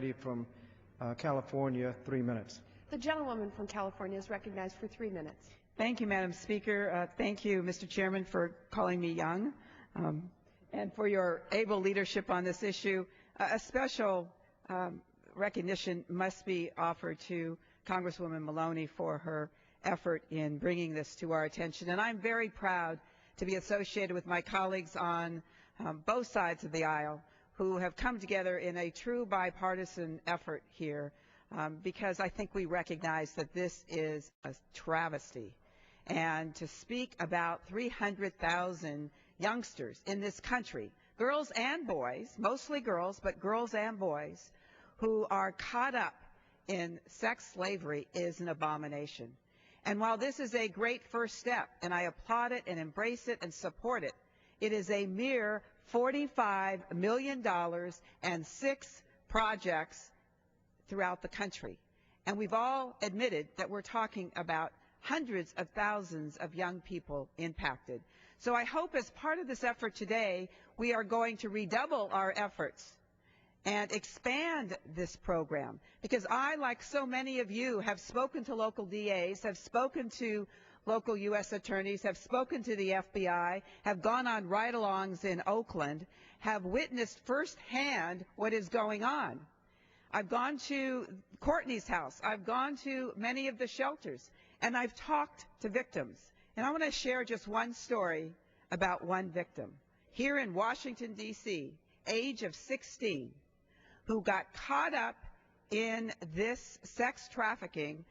lady from California, 3 minutes. The gentlewoman from California is recognized for 3 minutes. Thank you, Madam Speaker. Thank you, Mr. Chairman, for calling me young and for your able leadership on this issue. A special recognition must be offered to Congresswoman Maloney for her effort in bringing this to our attention. And I'm very proud to be associated with my colleagues on both sides of the aisle who have come together in a true bipartisan effort here because I think we recognize that this is a travesty. And to speak about 300,000 youngsters in this country, girls and boys, mostly girls, but girls and boys, who are caught up in sex slavery is an abomination. And while this is a great first step, and I applaud it and embrace it and support it, it is a mere $45 million and 6 projects throughout the country. And we've all admitted that we're talking about hundreds of thousands of young people impacted. So I hope as part of this effort today, we are going to redouble our efforts and expand this program, because I, like so many of you, have spoken to local DAs, have spoken to local U.S. attorneys, have spoken to the FBI, have gone on ride-alongs in Oakland, have witnessed firsthand what is going on. I've gone to Courtney's house. I've gone to many of the shelters, and I've talked to victims. And I want to share just one story about one victim here in Washington, D.C., age of 16, who got caught up in this sex trafficking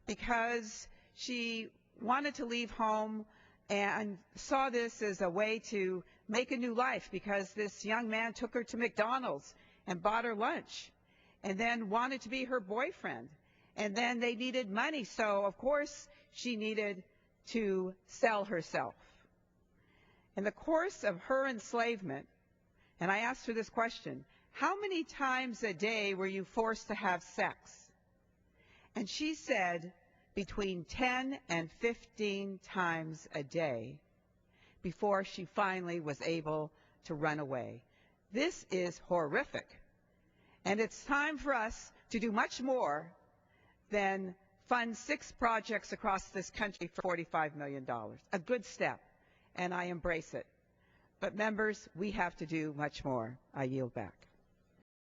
because she wanted to leave home and saw this as a way to make a new life, because this young man took her to McDonald's and bought her lunch and then wanted to be her boyfriend. And then they needed money, so of course she needed to sell herself. In the course of her enslavement, and I asked her this question, how many times a day were you forced to have sex? And she said between 10 and 15 times a day before she finally was able to run away. This is horrific. And it's time for us to do much more than fund 6 projects across this country for $45 million. A good step, and I embrace it. But members, we have to do much more. I yield back.